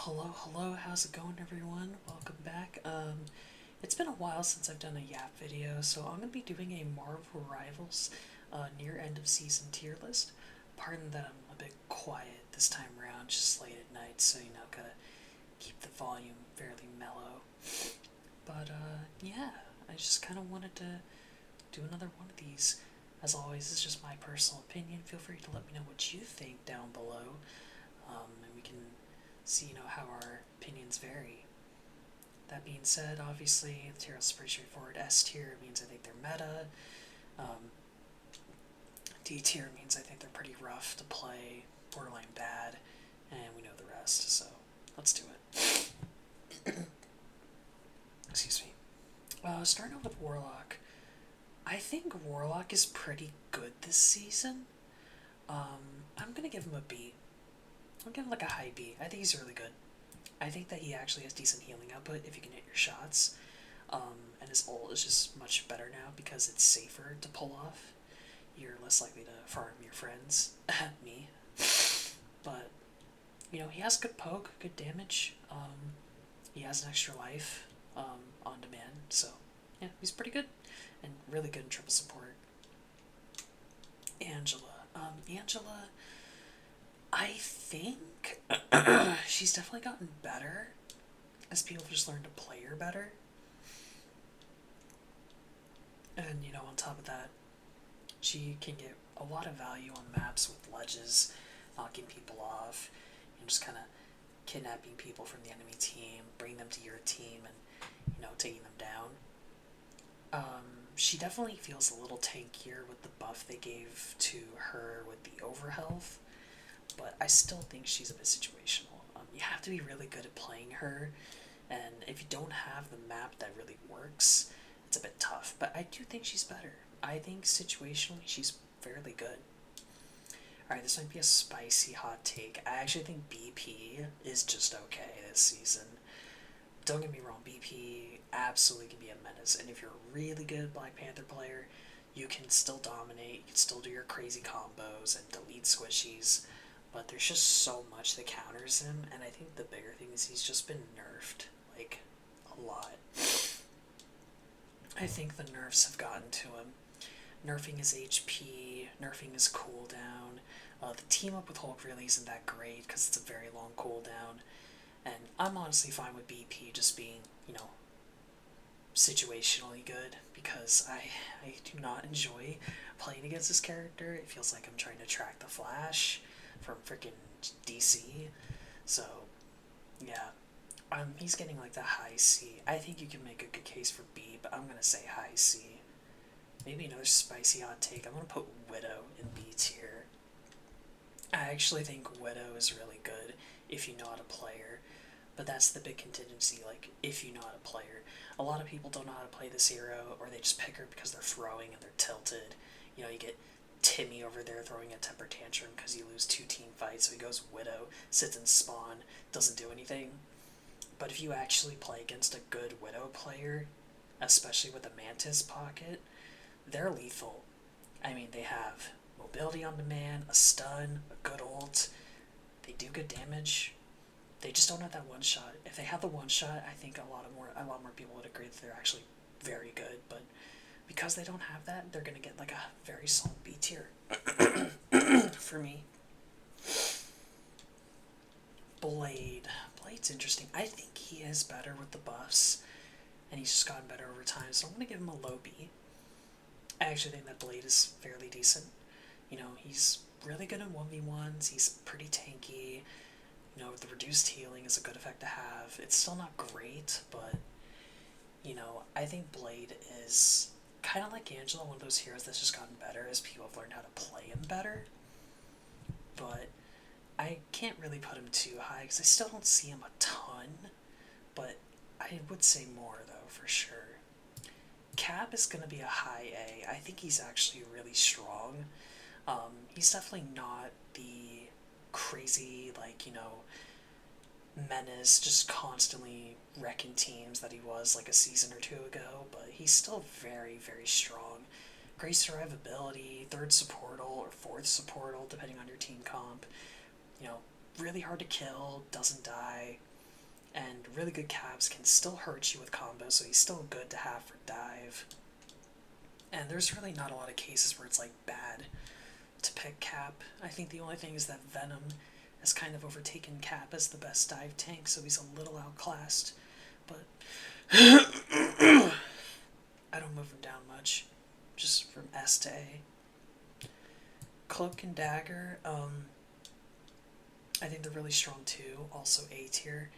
Hello, how's it going everyone? Welcome back. It's been a while since I've done a Yap video, so I'm going to be doing a Marvel Rivals near end of season tier list. Pardon that I'm a bit quiet this time around, just late at night, so gotta keep the volume fairly mellow. But yeah, I just kind of wanted to do another one of these. As always, it's just my personal opinion. Feel free to let me know what you think down below, and we can see, how our opinions vary. That being said, obviously, the tier is pretty straightforward. S tier means I think they're meta. Um, D tier means I think they're pretty rough to play, borderline bad, and we know the rest, so let's do it. Excuse me. Starting off with Warlock. I think Warlock is pretty good this season. I'm gonna give him a B. I'll give him like a high B. I think he's really good. I think that he actually has decent healing output if you can hit your shots. And his ult is just much better now because it's safer to pull off. You're less likely to farm your friends. Me. But, he has good poke, good damage. He has an extra life on demand. So, yeah, he's pretty good. And really good in triple support. Angela. Angela, I think she's definitely gotten better as people have just learned to play her better. And, on top of that, she can get a lot of value on maps with ledges, knocking people off, and just kind of kidnapping people from the enemy team, bringing them to your team, and, taking them down. She definitely feels a little tankier with the buff they gave to her with the overhealth, but I still think she's a bit situational. You have to be really good at playing her, and if you don't have the map that really works, it's a bit tough. But I do think she's better. I think situationally she's fairly good. Alright, this might be a spicy hot take. I actually think BP is just okay this season. Don't get me wrong, BP absolutely can be a menace, and if you're a really good Black Panther player, you can still dominate, you can still do your crazy combos and delete squishies, but there's just so much that counters him, and I think the bigger thing is he's just been nerfed, like, a lot. I think the nerfs have gotten to him. Nerfing his HP, nerfing his cooldown. The team up with Hulk really isn't that great because it's a very long cooldown. And I'm honestly fine with BP just being, situationally good because I do not enjoy playing against this character. It feels like I'm trying to track the Flash from freaking DC. So, yeah. He's getting like the high C. I think you can make a good case for B, but I'm gonna say high C. Maybe another spicy hot take. I'm gonna put Widow in B tier. I actually think Widow is really good if you know how to play her, but that's the big contingency, like, if you know how to play her. A lot of people don't know how to play this hero, or they just pick her because they're throwing and they're tilted. You get Timmy over there throwing a temper tantrum because you lose 2 team fights, so he goes Widow, sits in spawn, doesn't do anything. But if you actually play against a good Widow player, especially with a Mantis pocket, they're lethal. I mean, they have mobility on demand, a stun, a good ult. They do good damage. They just don't have that one shot. If they have the one shot, I think a lot more people would agree that they're actually very good. But because they don't have that, they're gonna get like a very solid B tier for me. Blade's interesting. I think he is better with the buffs, and he's just gotten better over time. So I'm gonna give him a low B. I actually think that Blade is fairly decent. He's really good in 1v1s. He's pretty tanky. The reduced healing is a good effect to have. It's still not great, but, I think Blade is kind of like Angela, one of those heroes that's just gotten better as people have learned how to play him better. But I can't really put him too high because I still don't see him a ton, but I would say more, though, for sure. Cap is going to be a high A. I think he's actually really strong. He's definitely not the crazy, menace, just constantly wrecking teams that he was like a season or two ago, but he's still very, very strong. Great survivability, 3rd supportal or 4th supportal, depending on your team comp. Really hard to kill, doesn't die. and really good caps can still hurt you with combos, so he's still good to have for dive. And there's really not a lot of cases where it's like bad to pick Cap. I think the only thing is that Venom has kind of overtaken Cap as the best dive tank, so he's a little outclassed. But I don't move him down much, just from S to A. Cloak and Dagger, I think they're really strong too, also A tier.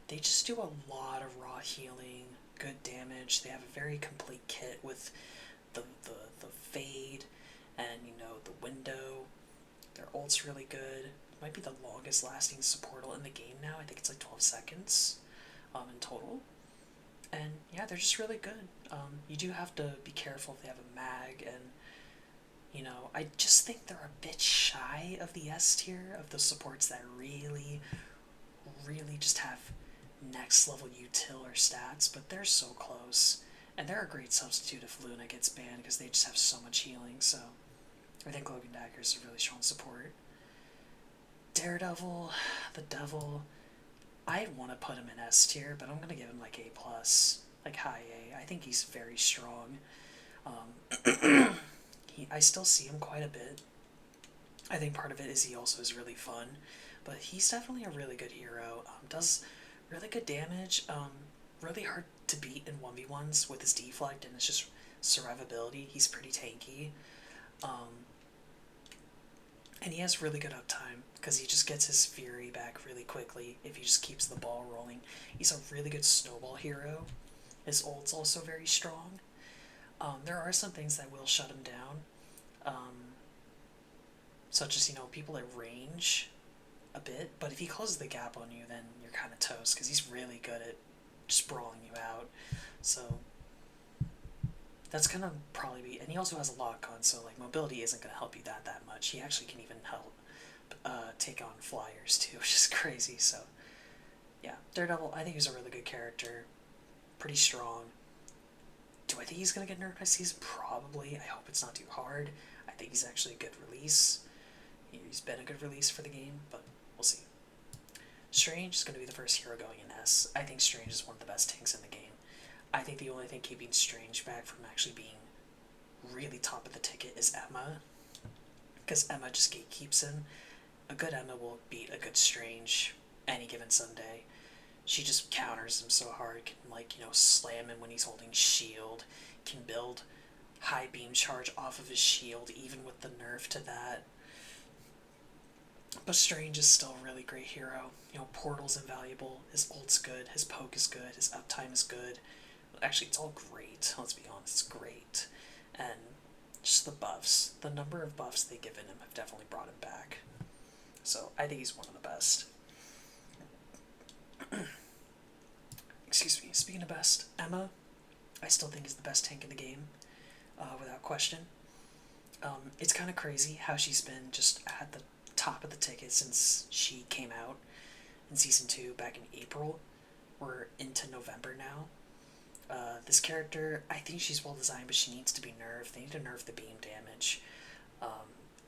They just do a lot of raw healing, good damage. They have a very complete kit with the fade and, you know, the window. Their ult's really good. Might be the longest lasting supportal in the game now. I think it's like 12 seconds in total. And yeah, they're just really good. You do have to be careful if they have a mag, and you know, I just think they're a bit shy of the S tier, of the supports that really just have next level util or stats, but they're so close. And they're a great substitute if Luna gets banned because they just have so much healing, so I think Cloak and Dagger is a really strong support. Daredevil, the Devil, I want to put him in S tier, but I'm going to give him like A+, like high A. I think he's very strong. I still see him quite a bit. I think part of it is he also is really fun, but he's definitely a really good hero. Does really good damage, really hard to beat in 1v1s with his deflect and it's just survivability. He's pretty tanky. And he has really good uptime because he just gets his fury back really quickly if he just keeps the ball rolling. He's a really good snowball hero. His ult's also very strong. There are some things that will shut him down, such as, you know, people at range a bit, but if he closes the gap on you, then you're kind of toast because he's really good at just brawling you out. So that's gonna probably be, and he also has a lock on, so like mobility isn't gonna help you that much. He actually can even help take on flyers too, which is crazy. So yeah, Daredevil, I think he's a really good character, pretty strong. Do I think he's gonna get nerfed next season? Probably. I hope it's not too hard. I think he's actually a good release. He's been a good release for the game, but we'll see. Strange is going to be the first hero going in S. I think Strange is one of the best tanks in the game. I think the only thing keeping Strange back from actually being really top of the ticket is Emma, because Emma just gatekeeps him. A good Emma will beat a good Strange any given Sunday. She just counters him so hard, can, like, you know, slam him when he's holding shield, can build high beam charge off of his shield even with the nerf to that. But Strange is still a really great hero. You know, Portal's invaluable, his ult's good, his poke is good, his uptime is good. Actually, it's all great, let's be honest, it's great. And just the buffs, the number of buffs they've given him have definitely brought him back. So I think he's one of the best. Excuse me, speaking of best, Emma, I still think is the best tank in the game, without question. It's kind of crazy how she's been just at the top of the ticket since she came out in Season 2 back in April. We're into November now. This character, I think she's well designed, but she needs to be nerfed. They need to nerf the beam damage.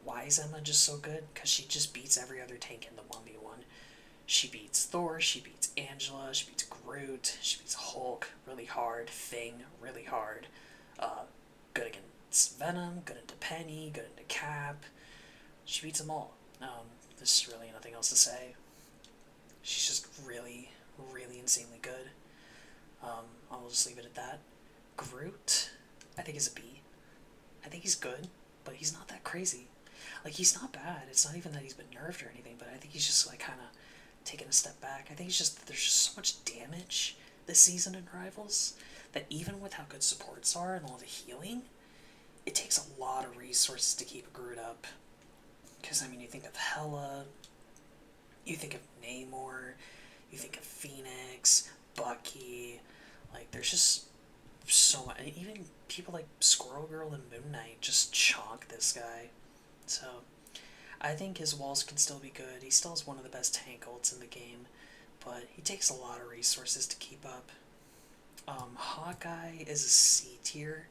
Why is Emma just so good? Because she just beats every other tank in the 1v1. She beats Thor, she beats Angela, she beats Groot, she beats Hulk really hard, Thing really hard. Good against Venom, good into Penny, good into Cap. She beats them all. There's really nothing else to say. She's just really insanely good. I'll just leave it at that. Groot, I think is a B. I think he's good, but he's not that crazy. Like, he's not bad. It's not even that he's been nerfed or anything, but I think he's just, like, kind of taking a step back. I think it's just that there's just so much damage this season in Rivals that even with how good supports are and all the healing, it takes a lot of resources to keep Groot up. Because, I mean, you think of Hela, you think of Namor, you think of Phoenix, Bucky, like, there's just so much. And even people like Squirrel Girl and Moon Knight just chonk this guy. So, I think his walls can still be good. He still is one of the best tank ults in the game, but he takes a lot of resources to keep up. Hawkeye is a C tier.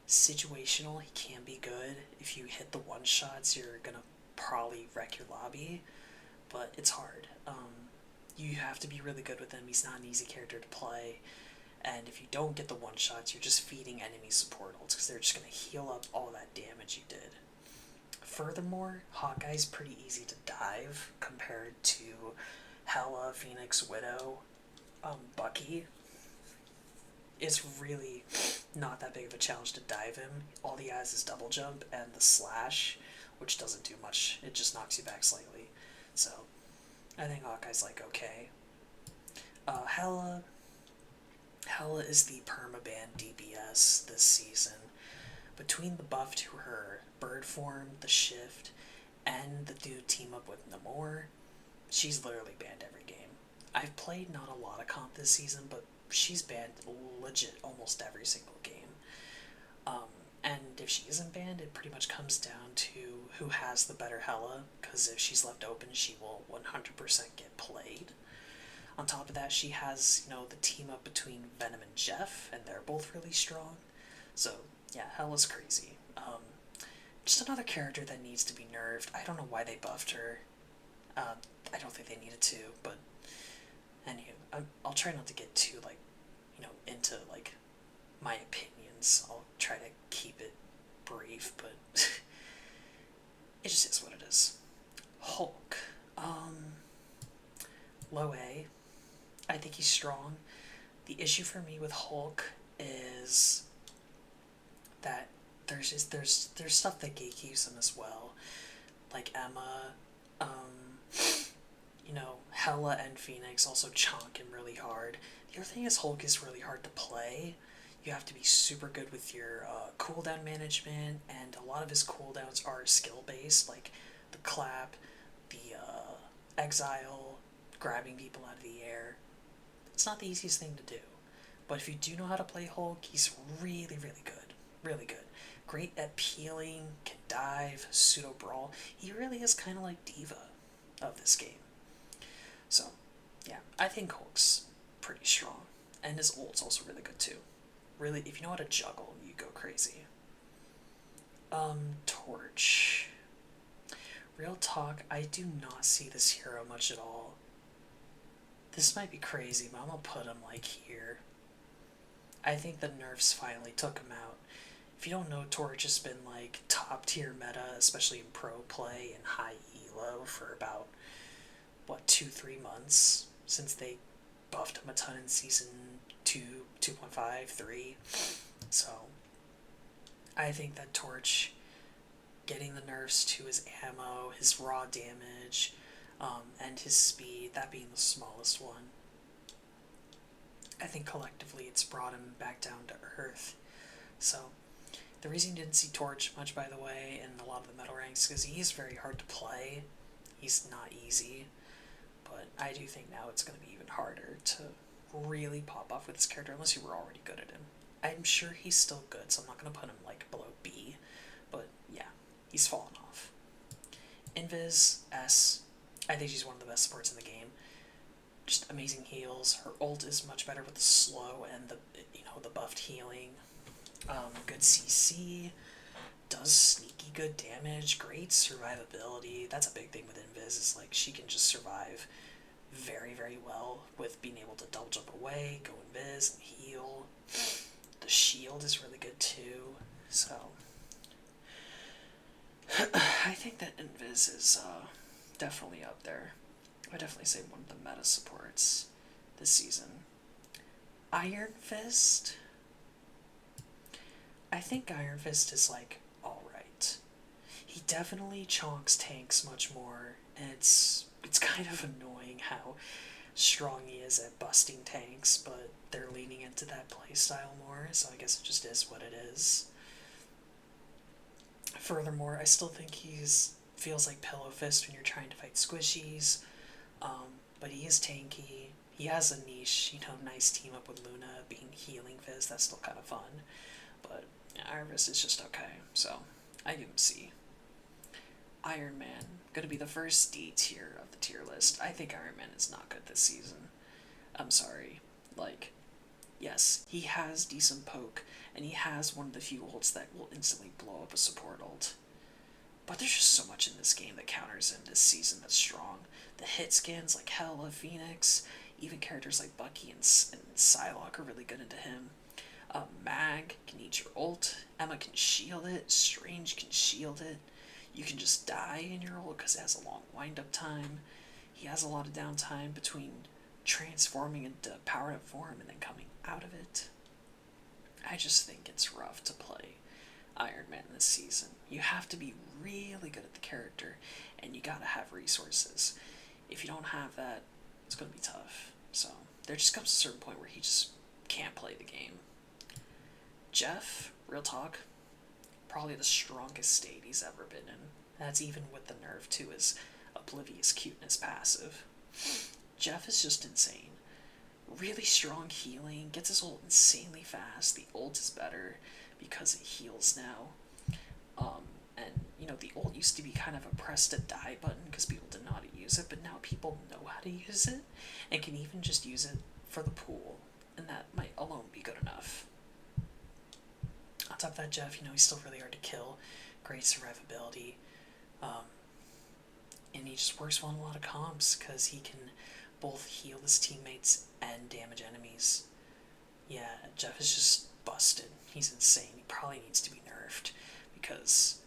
Situational, he can be good. If you hit the one-shots, you're gonna probably wreck your lobby, but it's hard. You have to be really good with him. He's not an easy character to play. And if you don't get the one-shots, you're just feeding enemies support ults because they're just going to heal up all that damage you did. Furthermore, Hawkeye's pretty easy to dive compared to Hela, Phoenix, Widow. Bucky is really not that big of a challenge to dive him. All he has is double jump and the slash, which doesn't do much. It just knocks you back slightly. So, I think Hawkeye's like okay. Hela is the permaban DPS this season. Between the buff to her bird form, the shift, and the new team up with Namor, she's literally banned every game. I've played not a lot of comp this season, but she's banned legit almost every single game. And if she isn't banned, it pretty much comes down to who has the better Hela, because if she's left open, she will 100% get played. On top of that, she has, the team up between Venom and Jeff, and they're both really strong. So, yeah, Hela's crazy. Just another character that needs to be nerfed. I don't know why they buffed her. I don't think they needed to, but anywho, I'll try not to get too, into, my opinions. I'll try to keep it brief, but it just is what it is. Hulk. Low A. I think he's strong. The issue for me with Hulk is that there's stuff that gatekeeps him as well. Like Emma, Hela and Phoenix also chonk him really hard. The other thing is Hulk is really hard to play. You have to be super good with your cooldown management, and a lot of his cooldowns are skill-based, like the clap, the exile, grabbing people out of the air. It's not the easiest thing to do. But if you do know how to play Hulk, he's really, really good. Really good. Great at peeling, can dive, pseudo-brawl. He really is kind of like D.Va of this game. So, yeah, I think Hulk's pretty strong. And his ult's also really good too. Really, if you know how to juggle, you go crazy. Torch. Real talk, I do not see this hero much at all. This might be crazy, but I'm gonna put him, here. I think the nerfs finally took him out. If you don't know, Torch has been, top tier meta, especially in pro play and high elo for about, 2-3 months since they buffed him a ton in Season 2, 2.5, 3. So, I think that Torch, getting the nerfs to his ammo, his raw damage, and his speed, that being the smallest one, I think collectively it's brought him back down to earth. So, the reason you didn't see Torch much, by the way, in a lot of the metal ranks, is because he's very hard to play. He's not easy. But I do think now it's going to be even harder to really pop off with this character, unless you were already good at him. I'm sure he's still good, so I'm not going to put him, below B. But, yeah, he's fallen off. Invis, S. I think she's one of the best supports in the game. Just amazing heals. Her ult is much better with the slow and the buffed healing. Good CC. Does sneaky good damage. Great survivability. That's a big thing with Invis, is she can just survive very, very well with being able to double jump away, go Invis, and heal. The shield is really good too. So I think that Invis is definitely up there. I would definitely say one of the meta supports this season. Iron Fist. I think Iron Fist is alright. He definitely chonks tanks much more, and it's kind of annoying how strong he is at busting tanks, but they're leaning into that playstyle more, so I guess it just is what it is. Furthermore, I still think feels like Pillow Fist when you're trying to fight squishies, but he is tanky. He has a niche, nice team up with Luna being Healing Fist, that's still kind of fun, but Iron Fist is just okay, so I give him C. Iron Man, gonna be the first D tier of the tier list. I think Iron Man is not good this season. I'm sorry. Yes, he has decent poke, and he has one of the few ults that will instantly blow up a support ult. But there's just so much in this game that counters him this season that's strong. The hit skins like Hela, Phoenix, even characters like Bucky and Psylocke are really good into him. Mag can eat your ult, Emma can shield it, Strange can shield it. You can just die in your ult because it has a long wind-up time. He has a lot of downtime between transforming into powered up form and then coming out of it. I just think it's rough to play Iron Man this season. You have to be really good at the character, and you gotta have resources. If you don't have that, it's gonna be tough. So there just comes a certain point where he just can't play the game. Jeff, real talk, probably the strongest state he's ever been in. That's even with the nerf to his Oblivious Cuteness passive. Jeff is just insane. Really strong healing, gets his ult insanely fast. The ult is better because it heals now. And, you know, the ult used to be kind of a press to die button because people didn't know how to use it, but now people know how to use it and can even just use it for the pool, and that might alone be good enough. On top of that, Jeff, you know, he's still really hard to kill. Great survivability. And he just works well in a lot of comps because he can both heal his teammates and damage enemies. Yeah, Jeff is just busted. He's insane. He probably needs to be nerfed because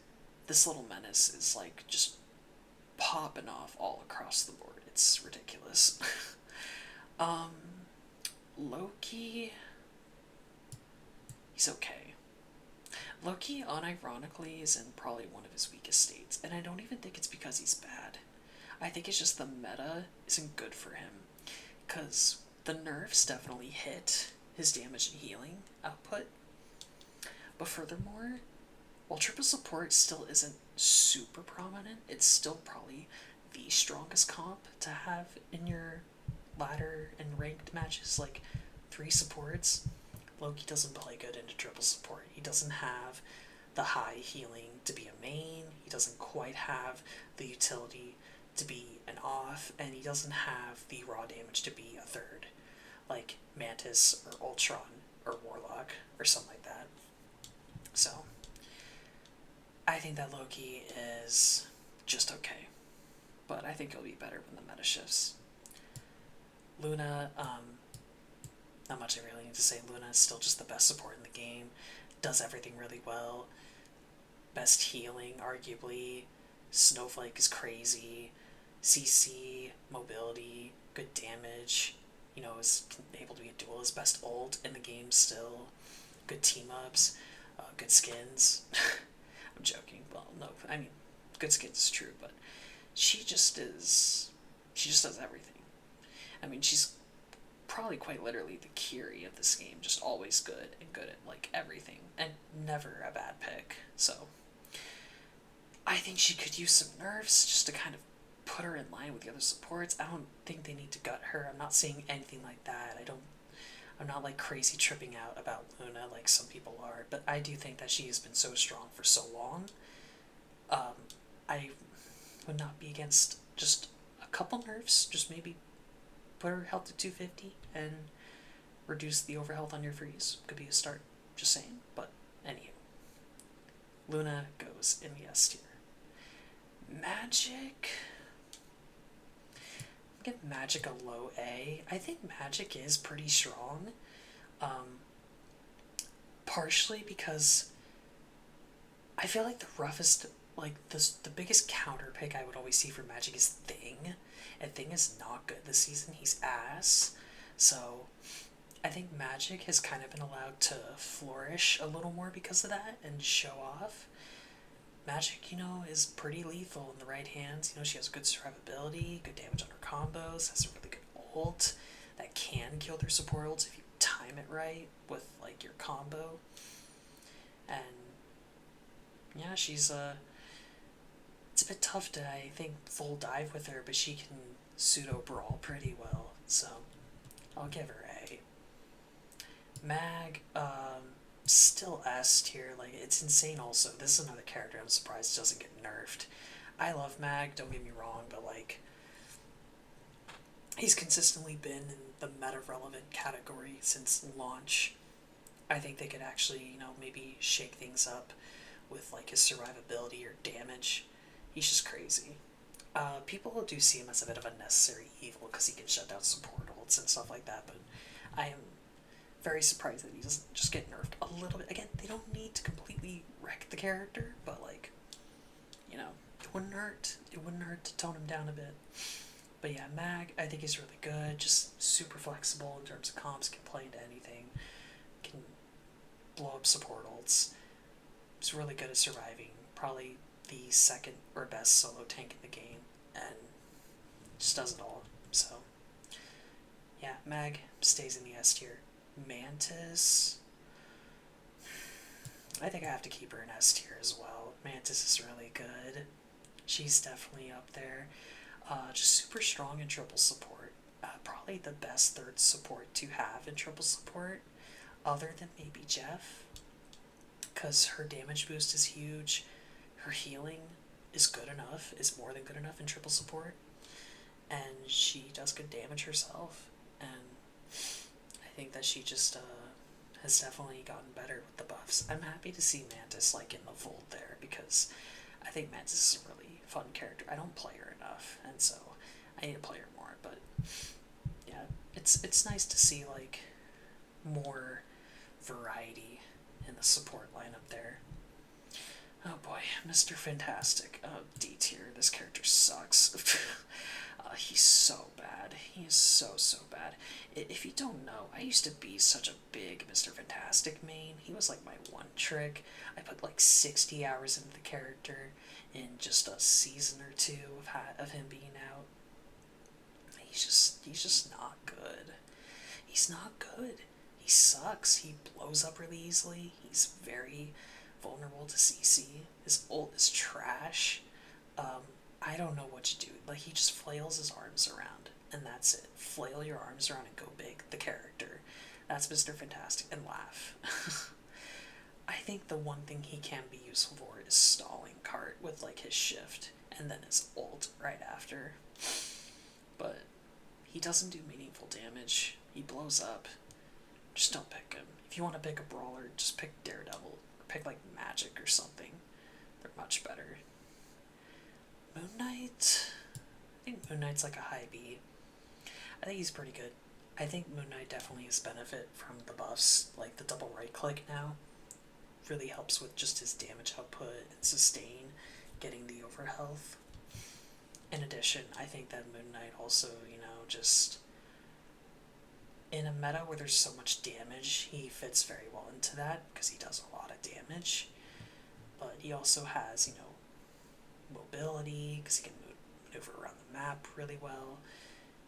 this little menace is like just popping off all across the board. It's ridiculous. Loki, he's okay. Loki, unironically, is in probably one of his weakest states, and I don't even think it's because he's bad. I think it's just the meta isn't good for him, because the nerfs definitely hit his damage and healing output, but furthermore, while triple support still isn't super prominent, it's still probably the strongest comp to have in your ladder and ranked matches, like 3 supports. Loki doesn't play good into triple support. He doesn't have the high healing to be a main, he doesn't quite have the utility to be an off, and he doesn't have the raw damage to be a third, like Mantis or Ultron or Warlock or something like that. So, I think that Loki is just okay, but I think it'll be better when the meta shifts. Luna, not much I really need to say. Luna is still just the best support in the game, does everything really well, best healing, arguably. Snowflake is crazy, CC, mobility, good damage, you know, is able to be a duelist, best ult in the game still, good team-ups, good skins. I'm joking, well, no, I mean, good skins is true, but she just does everything. I mean, she's probably quite literally the Kiri of this game, just always good and good at, like, everything, and never a bad pick, so I think she could use some nerfs just to kind of put her in line with the other supports. I don't think they need to gut her. I'm not saying anything like that. I'm not like crazy tripping out about Luna like some people are, but I do think that she has been so strong for so long. I would not be against just a couple nerfs, just maybe put her health to 250 and reduce the overhealth on your freeze. Could be a start, just saying, but anywho. Luna goes in the S tier. Magic, give Magic a low A. I think Magic is pretty strong, partially because I feel like the roughest, like the biggest counter pick I would always see for Magic is Thing, and Thing is not good this season. He's ass, so I think Magic has kind of been allowed to flourish a little more because of that and show off. Magic, you know, is pretty lethal in the right hands. You know, she has good survivability, good damage on her combos, has a really good ult that can kill their support ults if you time it right with, like, your combo. And, yeah, she's, it's a bit tough to, I think, full dive with her, but she can pseudo-brawl pretty well, so I'll give her A. Mag, still S tier. Like, it's insane also. This is another character I'm surprised doesn't get nerfed. I love Mag, don't get me wrong, but like, he's consistently been in the meta-relevant category since launch. I think they could actually, you know, maybe shake things up with like his survivability or damage. He's just crazy. People do see him as a bit of a necessary evil because he can shut down support ults and stuff like that, but I am very surprised that he doesn't just get nerfed a little bit. Again, they don't need to completely wreck the character, but like, you know, it wouldn't hurt. It wouldn't hurt to tone him down a bit. But yeah, Mag, I think he's really good. Just super flexible in terms of comps. Can play into anything. Can blow up support ults. He's really good at surviving. Probably the second or best solo tank in the game, and just does it all. So yeah, Mag stays in the S tier. Mantis, I think I have to keep her in S tier as well. Mantis is really good. She's definitely up there. Just super strong in triple support. Probably the best third support to have in triple support, other than maybe Jeff, because her damage boost is huge. Her healing is good enough, is more than good enough in triple support, and she does good damage herself, and I think that she just has definitely gotten better with the buffs. I'm happy to see Mantis like in the fold there, because I think Mantis is a really fun character. I don't play her enough, and so I need to play her more, but yeah, it's nice to see like more variety in the support lineup there. Oh boy, Mr. Fantastic. D tier. This character sucks. He's so bad. He is so bad. If you don't know, I used to be such a big Mr. Fantastic main. He was like my one trick. I put like 60 hours into the character in just a season or two of him being out. He's just not good. He's not good. He sucks. He blows up really easily. He's very vulnerable to CC. His ult is trash. I don't know what to do. Like, he just flails his arms around, and that's it. Flail your arms around and go big. The character. That's Mr. Fantastic. And laugh. I think the one thing he can be useful for is stalling cart with, like, his shift, and then his ult right after. But he doesn't do meaningful damage. He blows up. Just don't pick him. If you want to pick a brawler, just pick Daredevil. Or pick, like, Magic or something. They're much better. Moon Knight? I think Moon Knight's like a high B. I think he's pretty good. I think Moon Knight definitely has benefit from the buffs. Like, the double right click now really helps with just his damage output and sustain, getting the overhealth. In addition, I think that Moon Knight also, you know, just in a meta where there's so much damage, he fits very well into that because he does a lot of damage. But he also has, you know, mobility because he can maneuver around the map really well,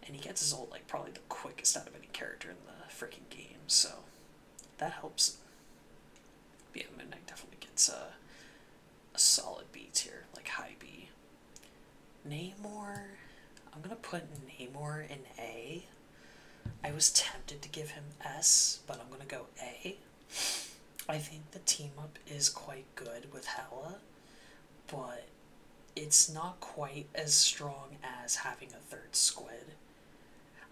and he gets his ult like probably the quickest out of any character in the freaking game, so that helps. But yeah, Moon Knight definitely gets a solid B tier, like high B. Namor, I'm gonna put Namor in A. I was tempted to give him S, but I'm gonna go A. I think the team up is quite good with Hela, but it's not quite as strong as having a third squid.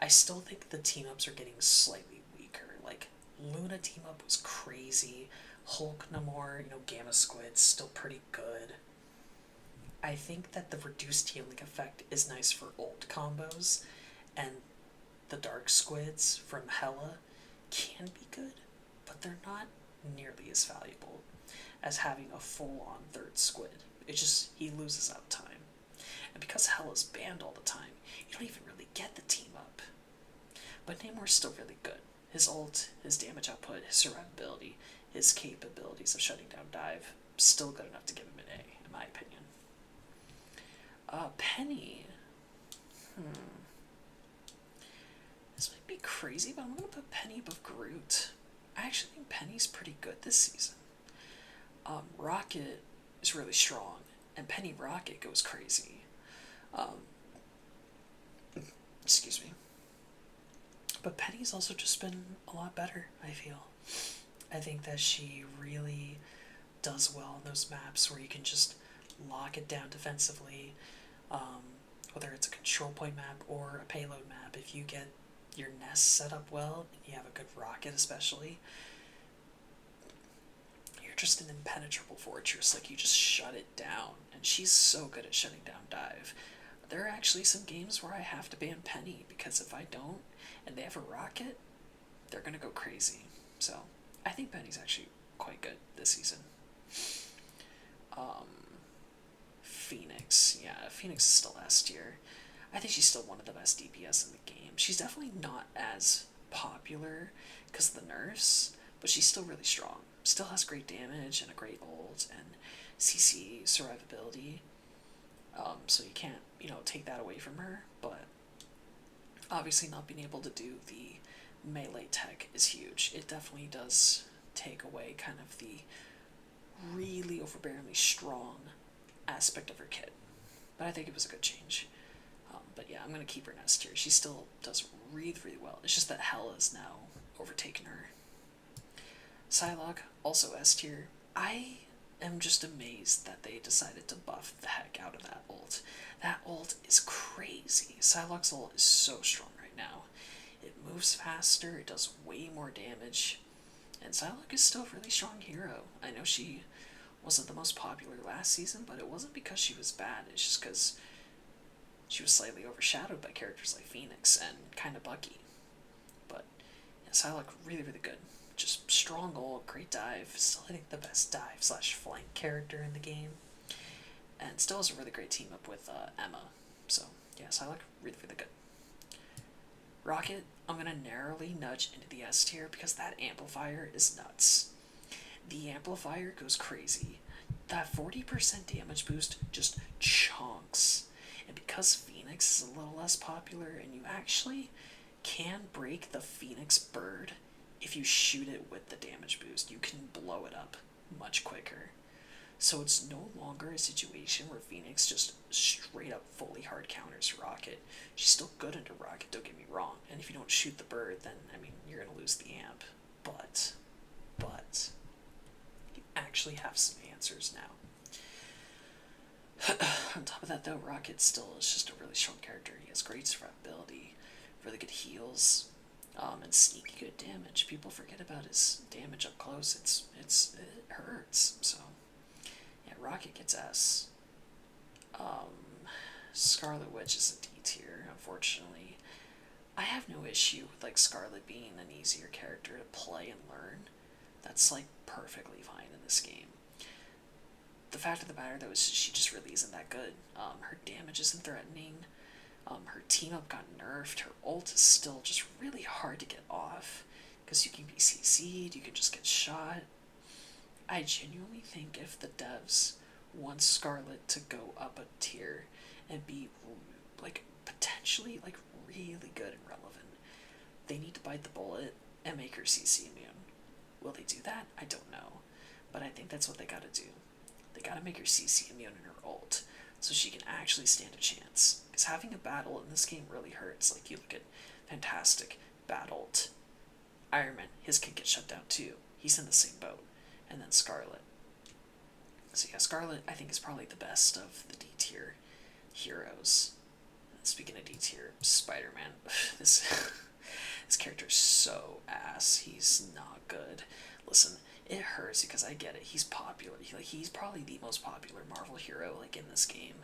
I still think the team ups are getting slightly weaker. Like, Luna team up was crazy. Hulk, Namor, you know, Gamma Squid's still pretty good. I think that the reduced healing effect is nice for ult combos, and the Dark Squids from Hela can be good, but they're not nearly as valuable as having a full-on third squid. It just, he loses out time. And because Hela's banned all the time, you don't even really get the team up. But Namor's still really good. His ult, his damage output, his survivability, his capabilities of shutting down dive, still good enough to give him an A, in my opinion. Penny. This might be crazy, but I'm going to put Penny above Groot. I actually think Penny's pretty good this season. Rocket is really strong, and Penny Rocket goes crazy. Excuse me. But Penny's also just been a lot better, I feel. I think that she really does well on those maps where you can just lock it down defensively, whether it's a control point map or a payload map. If you get your nest set up well, and you have a good rocket especially, you're just an impenetrable fortress. Like, you just shut it down, and she's so good at shutting down dive. There are actually some games where I have to ban Penny because if I don't and they have a rocket, they're gonna go crazy. So I think Penny's actually quite good this season. Phoenix, yeah, Phoenix is still S tier. I think she's still one of the best DPS in the game. She's definitely not as popular because of the nerfs, but she's still really strong. Still has great damage and a great ult and CC survivability. So you can't, take that away from her, but obviously not being able to do the melee tech is huge. It definitely does take away kind of the really overbearingly strong aspect of her kit. But I think it was a good change. But yeah, I'm going to keep her in S tier. She still does really, really well. It's just that Hell has now overtaken her. Psylocke, also S tier. I am just amazed that they decided to buff the heck out of that ult. That ult is crazy. Psylocke's ult is so strong right now. It moves faster, it does way more damage, and Psylocke is still a really strong hero. I know she wasn't the most popular last season, but it wasn't because she was bad, it's just because she was slightly overshadowed by characters like Phoenix and kind of Bucky. But yeah, Psylocke, really, really good. Just strong ult, great dive, still I think the best dive slash flank character in the game. And still has a really great team up with Emma. So yeah, Psylocke, really, really good. Rocket, I'm going to narrowly nudge into the S tier because that amplifier is nuts. The amplifier goes crazy. That 40% damage boost just chunks. And because Phoenix is a little less popular and you actually can break the Phoenix bird if you shoot it with the damage boost, you can blow it up much quicker. So it's no longer a situation where Phoenix just straight up fully hard counters Rocket. She's still good under Rocket, don't get me wrong. And if you don't shoot the bird, then, you're going to lose the amp. But, you actually have some answers now. On top of that, though, Rocket still is just a really strong character. He has great survivability, really good heals, and sneaky good damage. People forget about his damage up close. It hurts, so... yeah, Rocket gets S. Scarlet Witch is a D tier, unfortunately. I have no issue with Scarlet being an easier character to play and learn. That's perfectly fine in this game. The fact of the matter though is she just really isn't that good. Her damage isn't threatening. Her team up got nerfed. Her ult is still just really hard to get off because you can be CC'd, you can just get shot. I genuinely think if the devs want Scarlet to go up a tier and be potentially really good and relevant, they need to bite the bullet and make her CC immune. Will they do that? I don't know, but I think that's what they gotta do. They gotta make her CC immune in her ult so she can actually stand a chance. Because having a battle in this game really hurts. You look at Fantastic, Battled, Iron Man, his can get shut down too. He's in the same boat. And then Scarlet. So yeah, Scarlet I think is probably the best of the D tier heroes. And speaking of D tier, Spider-Man. This character is so ass. He's not good. Listen, it hurts because I get it. He's popular. He's probably the most popular Marvel hero in this game.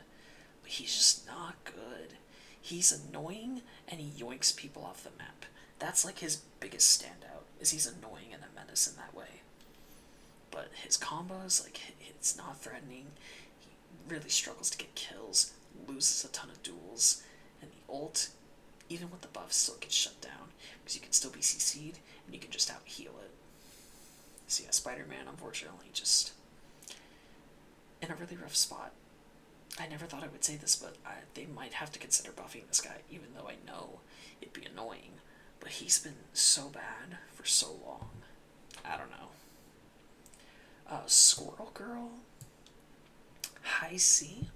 But he's just not good. He's annoying and he yoinks people off the map. That's his biggest standout, is he's annoying and a menace in that way. But his combos, it's not threatening. He really struggles to get kills, loses a ton of duels, and the ult, even with the buff, still gets shut down because you can still be CC'd and you can just out heal it. So yeah, Spider-Man, unfortunately, just in a really rough spot. I never thought I would say this, but they might have to consider buffing this guy, even though I know it'd be annoying. But he's been so bad for so long. I don't know. Squirrel Girl, high C.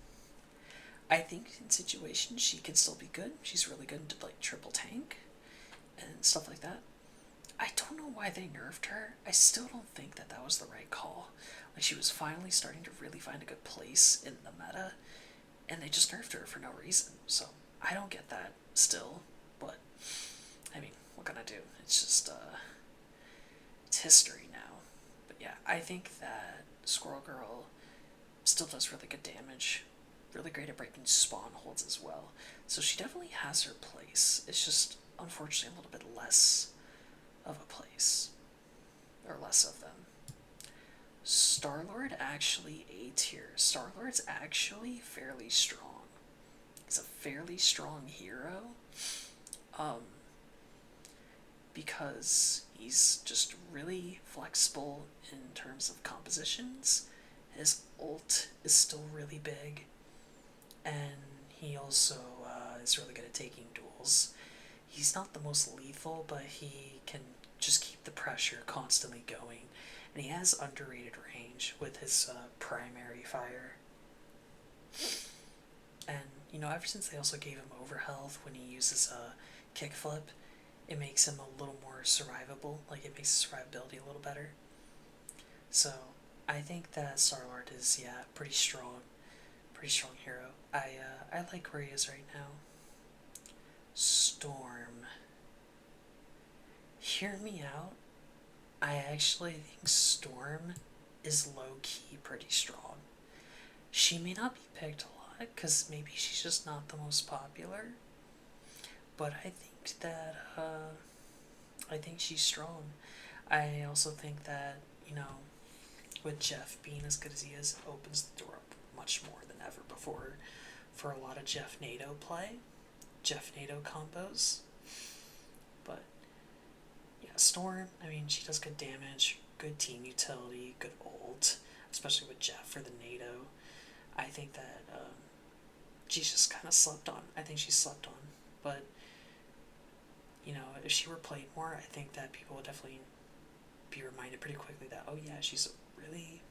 I think in situations she can still be good. She's really good into triple tank and stuff like that. I don't know why they nerfed her. I still don't think that was the right call. She was finally starting to really find a good place in the meta, and they just nerfed her for no reason. So I don't get that still, but what can I do? It's just it's history now. But yeah, I think that Squirrel Girl Still does really good damage. Really great at breaking spawn holds as well. So she definitely has her place. It's just, unfortunately, a little bit less of a place. Or less of them. Star-Lord actually A tier. Star-Lord's actually fairly strong. He's a fairly strong hero. Because he's just really flexible in terms of compositions. His ult is still really big, and he also is really good at taking duels. He's not the most lethal, but he can just keep the pressure constantly going, and he has underrated range with his primary fire. And, you know, ever since they also gave him overhealth when he uses a kickflip, it makes him a little more survivable. Like, it makes his survivability a little better. So, I think that Star-Lord is, yeah, pretty strong hero. I like where he is right now. Storm. Hear me out. I actually think Storm is low-key pretty strong. She may not be picked a lot, because maybe she's just not the most popular. But I think that, I think she's strong. I also think that, you know, with Jeff being as good as he is, it opens the door up much more than ever before for a lot of Jeff NATO play, Jeff NATO combos. But yeah, Storm, I mean, she does good damage, good team utility, good ult, especially with Jeff for the NATO. I think that she's just kind of slept on. I think she's slept on. But, you know, if she were played more, I think that people would definitely be reminded pretty quickly that, oh yeah, she's a really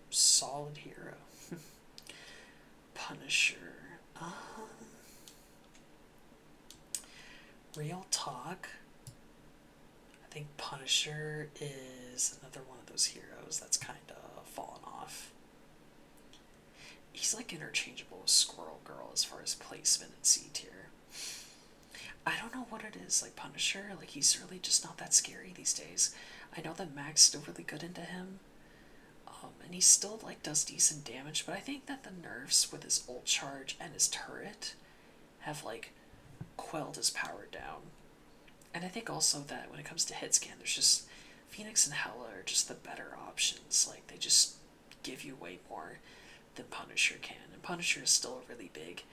solid hero. Punisher. Real talk, I think Punisher is another one of those heroes that's kind of fallen off. He's like interchangeable with Squirrel Girl as far as placement in C tier. I don't know what it is, like Punisher, like he's really just not that scary these days. I know that Mac's still really good into him, and he still like does decent damage, but I think that the nerfs with his ult charge and his turret have like quelled his power down. And I think also that when it comes to hit scan, there's just Phoenix and Hela are just the better options. Like they just give you way more than Punisher can, and Punisher is still a really big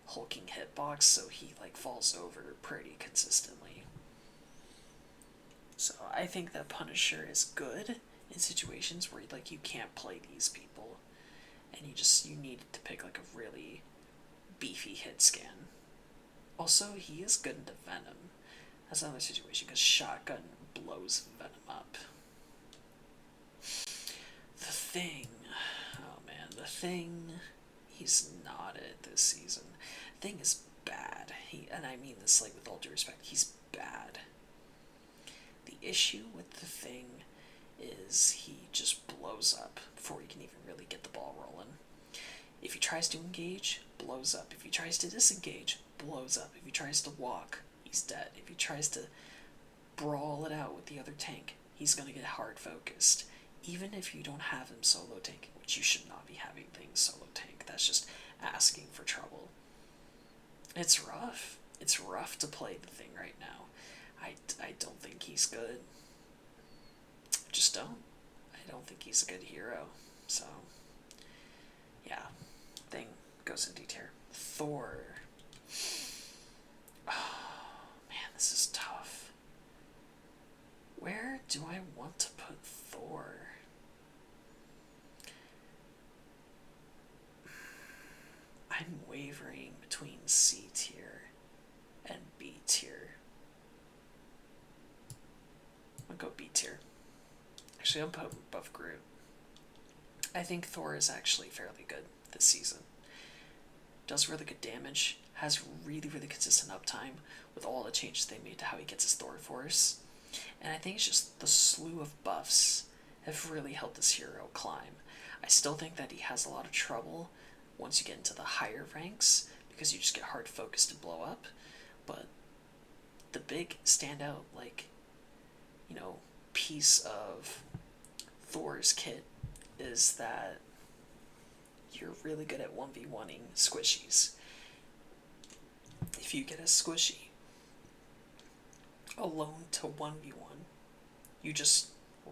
hulking hitbox, so he like falls over pretty consistently. So I think that Punisher is good in situations where like you can't play these people, and you need to pick like a really beefy hit scan. Also, he is good into Venom. That's another situation because Shotgun blows Venom up. The Thing. Oh man, The Thing. He's not it this season. Thing is bad. And I mean this like with all due respect, he's bad. The issue with The Thing is he just blows up before he can even really get the ball rolling. If he tries to engage, blows up. If he tries to disengage, blows up. If he tries to walk, he's dead. If he tries to brawl it out with the other tank, he's gonna get hard focused. Even if you don't have him solo tanking, which you should not be having things solo tank. That's just asking for trouble. It's rough. It's rough to play The Thing right now. I don't think he's good. I just don't. I don't think he's a good hero. So, yeah. Thing goes in D tier. Thor. Oh, man, this is tough. Where do I want to put Thor? I'm wavering between C tier and B tier. I'll go B tier. Actually, I'll put him above Groot. I think Thor is actually fairly good this season. Does really good damage, has really, really consistent uptime with all the changes they made to how he gets his Thor Force. And I think it's just the slew of buffs have really helped this hero climb. I still think that he has a lot of trouble once you get into the higher ranks because you just get hard focused and blow up. But the big standout, like, you know, piece of Thor's kit is that you're really good at 1v1ing squishies. If you get a squishy alone to 1v1, you just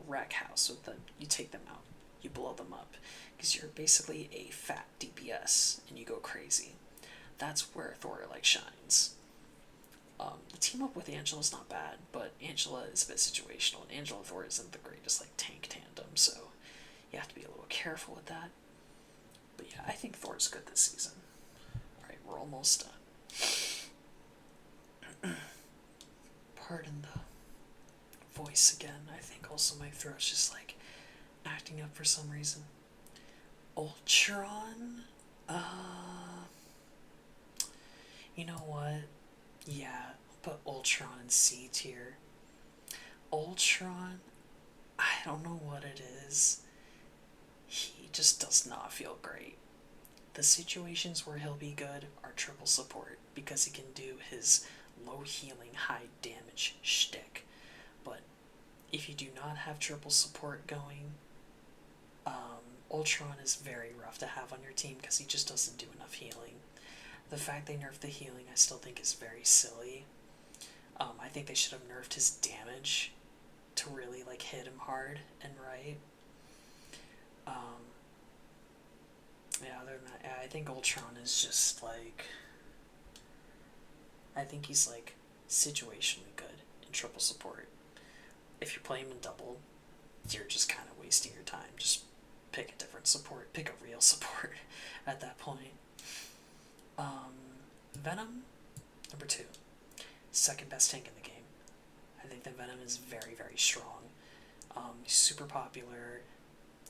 wreck house with them. You take them out. You blow them up. Because you're basically a fat DPS and you go crazy. That's where Thor like shines. The team up with Angela's not bad, but Angela is a bit situational, and Angela Thor isn't the greatest like tank tandem, so you have to be a little careful with that. But yeah, I think Thor's good this season. Alright, we're almost done. Pardon the voice again. I think also my throat's just like acting up for some reason. Ultron? You know what? Yeah, put Ultron in C tier. Ultron, I don't know what it is. He just does not feel great. The situations where he'll be good are triple support because he can do his low healing, high damage shtick. But if you do not have triple support going, Ultron is very rough to have on your team because he just doesn't do enough healing. The fact they nerfed the healing I still think is very silly. I think they should have nerfed his damage to really like hit him hard and right. Yeah, other than that, I think Ultron is just like, I think he's like situationally good in triple support. If you play him in double, you're just kind of wasting your time. Just pick a different support, pick a real support at that point. Venom, number 2. Second best tank in the game. I think that Venom is very, very strong. He's super popular.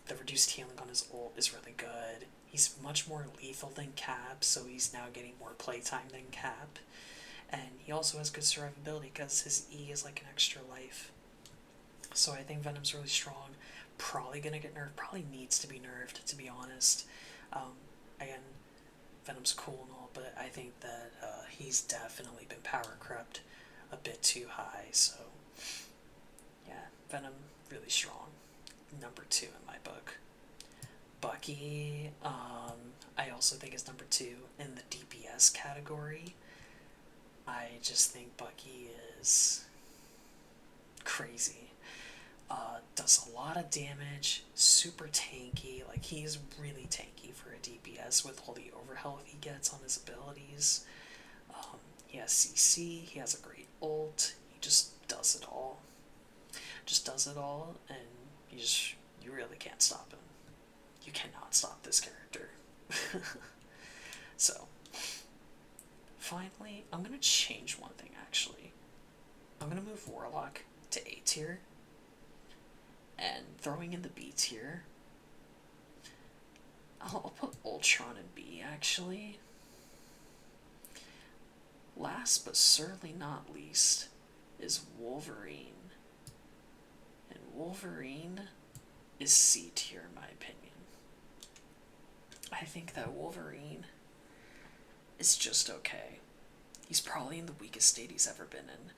The reduced healing on his ult is really good. He's much more lethal than Cap, so he's now getting more playtime than Cap. And he also has good survivability because his E is like an extra life. So I think Venom's really strong. Probably gonna get nerfed. Probably needs to be nerfed, to be honest. Again, Venom's cool and all, but I think that he's definitely been power crept a bit too high. So yeah, Venom really strong. Number 2 in my book. Bucky, I also think is number 2 in the DPS category. I just think Bucky is crazy. Does a lot of damage, super tanky, like he's really tanky for a DPS with all the overhealth he gets on his abilities. He has CC, he has a great ult, he just does it all. And you really can't stop him. You cannot stop this character. So, finally, I'm gonna change one thing actually. I'm gonna move Warlock to A tier, and throwing in the B tier, I'll put Ultron in B actually. Last but certainly not least is Wolverine. And Wolverine is C tier in my opinion. I think that Wolverine is just okay. He's probably in the weakest state he's ever been in.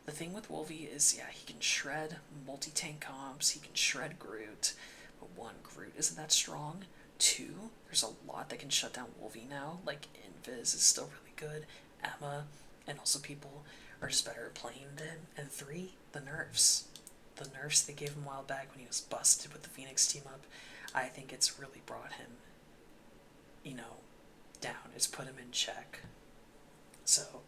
The thing with Wolvie is, yeah, he can shred multi-tank comps, he can shred Groot, but 1, Groot isn't that strong. 2, there's a lot that can shut down Wolvie now, like Invis is still really good, Emma, and also people are just better at playing him. And 3, the nerfs. The nerfs they gave him a while back when he was busted with the Phoenix team up, I think it's really brought him, down. It's put him in check. So,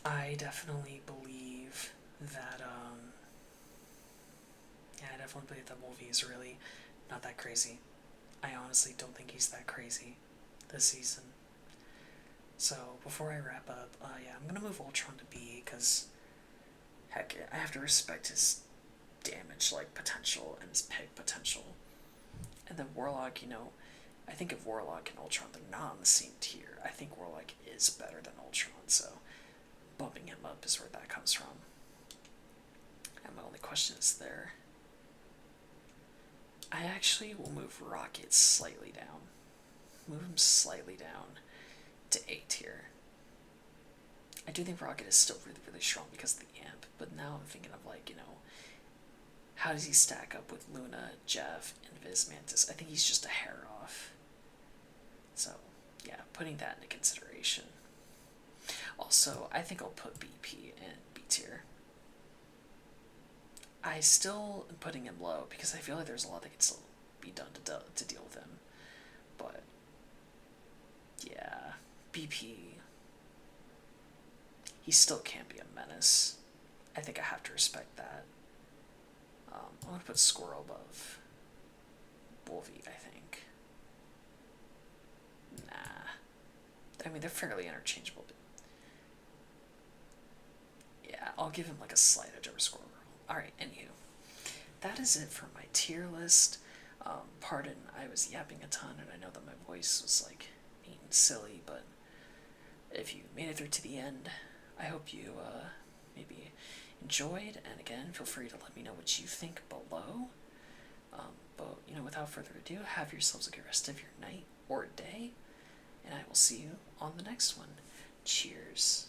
I definitely believe that, I definitely believe that Wolvie is really not that crazy. I honestly don't think he's that crazy this season. So, before I wrap up, yeah, I'm gonna move Ultron to B, because, heck, I have to respect his damage, potential and his pick potential. And then Warlock, I think of Warlock and Ultron, they're not on the same tier. I think Warlock is better than Ultron, so bumping him up is where that comes from. And my only question is there. I actually will move Rocket slightly down. Move him slightly down to A tier. I do think Rocket is still really, really strong because of the amp, but now I'm thinking of How does he stack up with Luna, Jeff, and Viz Mantis? I think he's just a hair off. So, yeah, putting that into consideration. Also, I think I'll put BP in B tier. I still am putting him low because I feel like there's a lot that can still be done to deal with him. But, yeah, BP, he still can't be a menace. I think I have to respect that. I'm going to put Squirrel above Wolvie, I think. Nah. I mean, they're fairly interchangeable. But yeah, I'll give him like a slight edge over Squirrel. Alright, anywho. That is it for my tier list. Pardon, I was yapping a ton, and I know that my voice was like being silly, but if you made it through to the end, I hope you maybe enjoyed, and again, feel free to let me know what you think below. But, you know, without further ado, have yourselves a good rest of your night or day, and I will see you on the next one. Cheers.